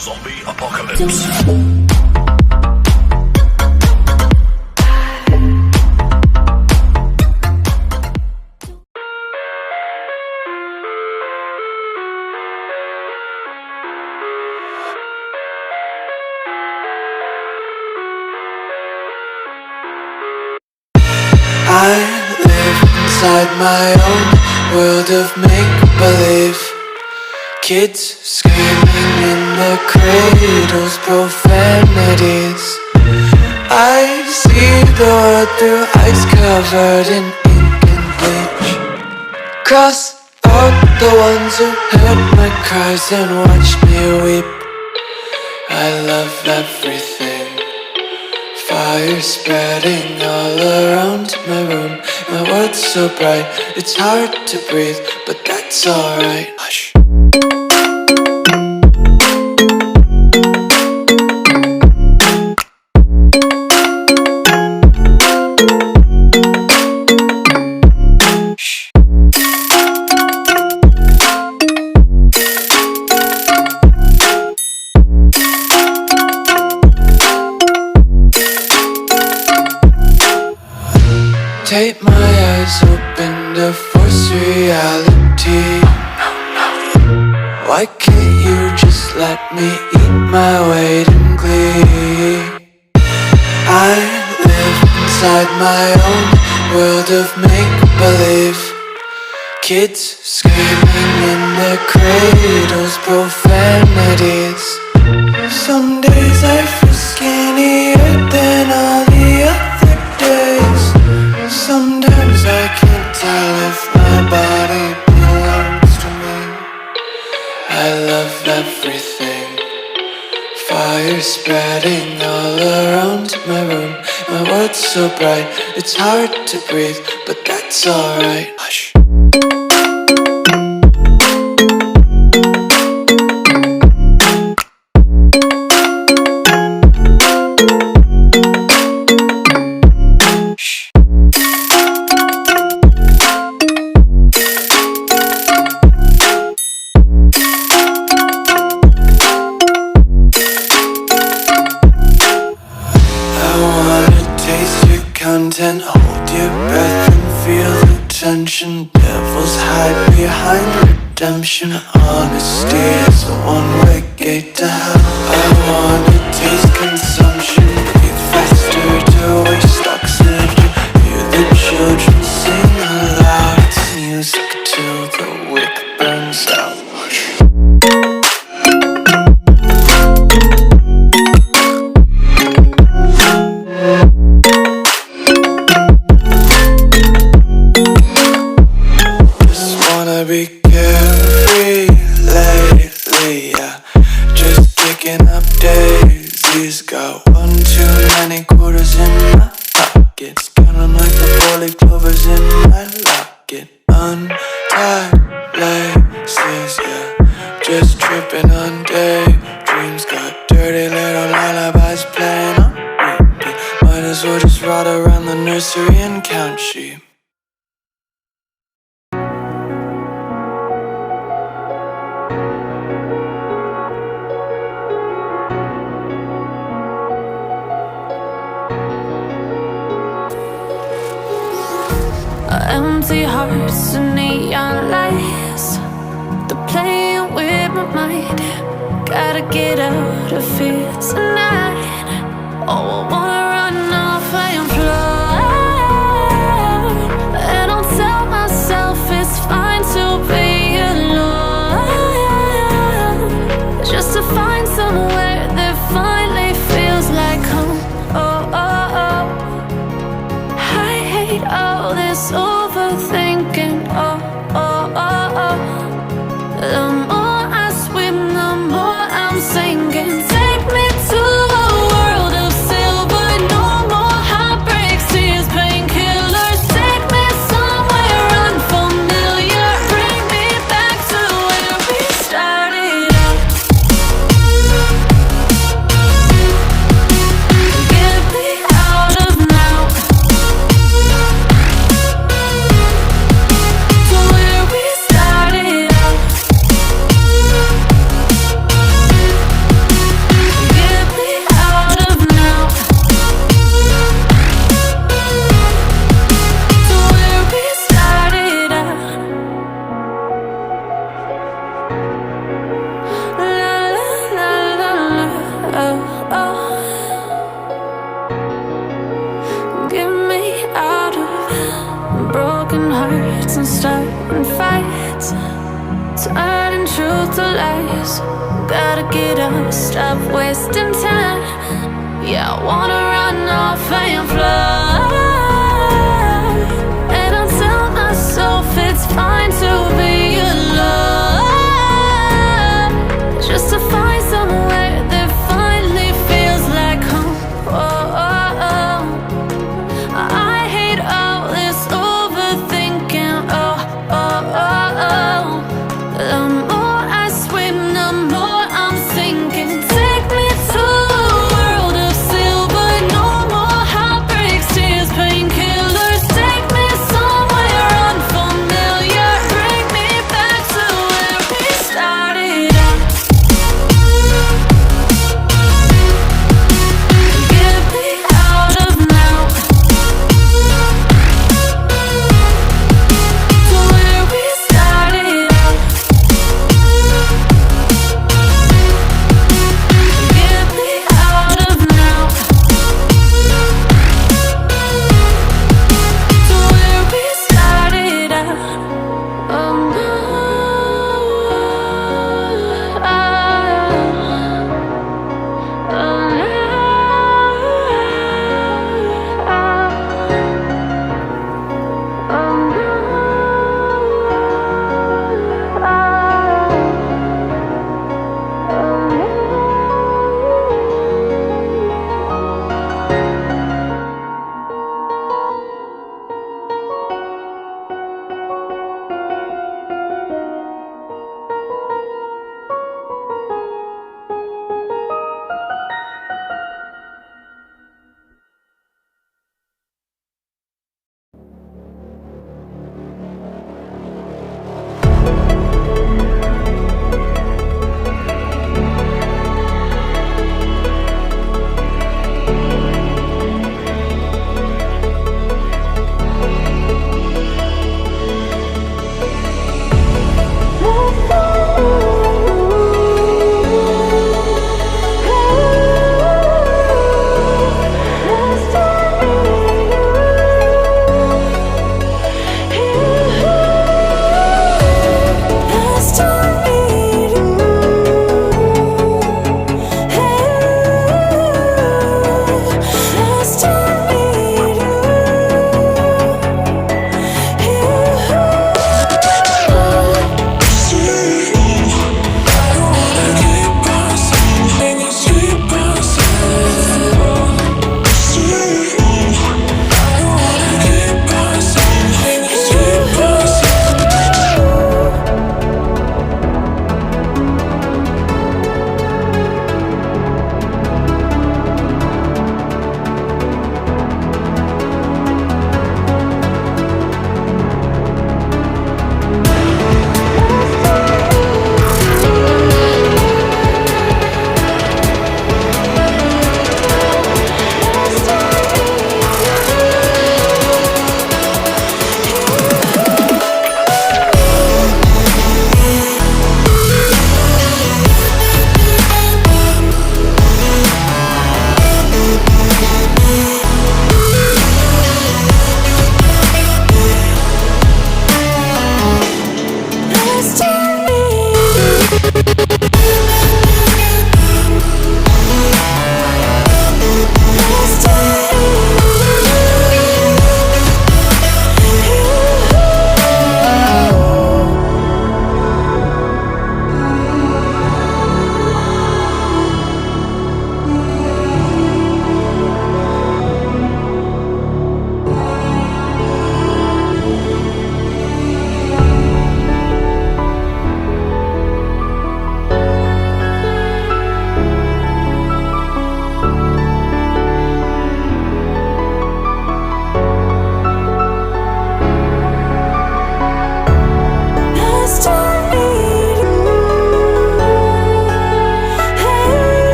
Zombie apocalypse. I live inside my own world of make-believe. Kids screaming in their cradles, profanities. I see the world through ice covered in ink and bleach. Cross out the ones who heard my cries and watched me weep. I love everything. Fire spreading all around my room. My world's so bright, it's hard to breathe, but that's alright. Hush. Tape my eyes open to force reality. Why can't you just let me eat my weight in glee? I live inside my own world of make-believe. Kids screaming in their cradles, profanities. Some days I feel skinnier than all the other days. Sometimes I can't tell if my body belongs to me. I love everything. Fire spreading all around my room. My world's so bright, it's hard to breathe, but that's alright. Hush. Content, hold your breath and feel the tension. Devils hide behind redemption. Honesty is a one-way gate to hell. I wanna taste consumption. Breathe faster to waste oxygen. Hear the children sing aloud. It's music till the wick burns out. Be carefree lately, yeah. Just picking up daisies. Got one too many quarters in my pockets. Counting like the four-leaf clovers in my locket. Untied laces, yeah. Just tripping on daydreams. Got dirty little lullabies playing on repeat. Might as well just ride around the nursery and count sheep. Empty hearts and neon lights, they're playing with my mind. Gotta get out of here tonight. Oh, I wanna run off and fly. And I'll tell myself it's fine to be alone, just to find somewhere that finally feels like home. Oh, oh, oh. I hate all this overthinking, oh, oh, oh, oh. The more I swim, the more I'm sinking. Take me to hours. Gotta get up, stop wasting time. Yeah, I wanna run off and fly. And I'll tell myself it's fine to be alone, just to find somewhere that finally feels like home. Oh, oh, oh. I hate all this overthinking. Oh, oh, oh, oh. The more I swim, the more I'm sinking. Take me to a world of silver, no more heartbreaks till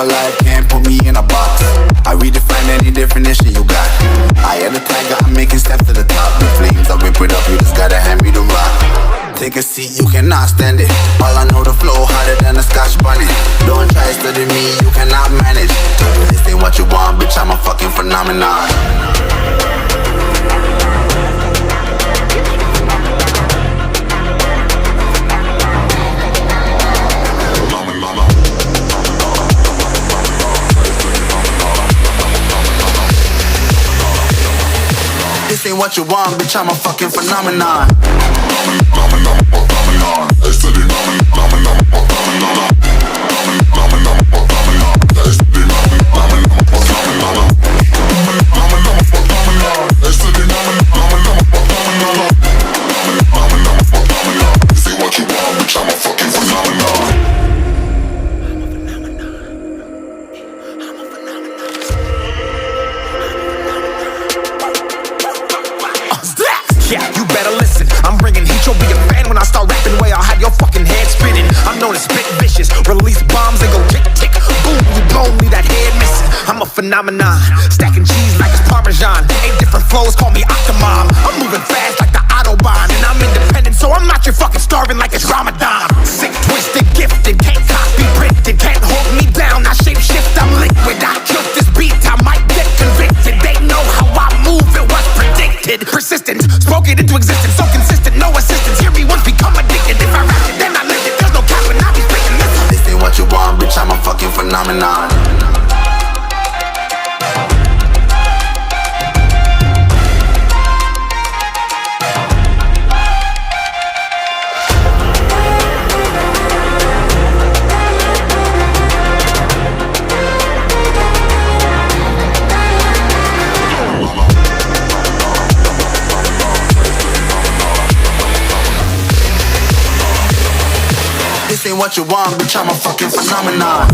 but life can't put me in a box. I redefine any definition you got. I am the tiger, I'm making steps to the top. The flames, I whip it up, you just gotta hand me the rock. Take a seat, you cannot stand it. All I know, the flow harder than a Scotch bunny. Don't try study me, you cannot manage. This ain't what you want, bitch, I'm a fucking phenomenon. This ain't what you want, bitch, I'm a fucking phenomenon. Yeah, you better listen. I'm bringing heat, you'll be a fan when I start rapping. Way I'll have your fucking head spinning. I'm known as spit vicious, release bombs and go tick tick. Boom, you blown me that head missing. I'm a phenomenon, stacking cheese like it's Parmesan. 8 different flows, call me Octomom. I'm moving fast like the Autobahn, and I'm independent, so I'm not your fucking starving like it's Ramadan. Sick, twisted, gifted, can't copy, printed, can't hold me down. I shape shift, I'm liquid. I killed this beat, I might get convicted. They know how I move, it was predicted. Persistent, spoke it into existence, so consistent, no assistance. Hear me once, become addicted. If I rap it, then I live it. There's no cap when I be speaking this. This ain't what you want, bitch, I'm a fucking phenomenon. This ain't what you want, bitch, I'm a fucking phenomenon.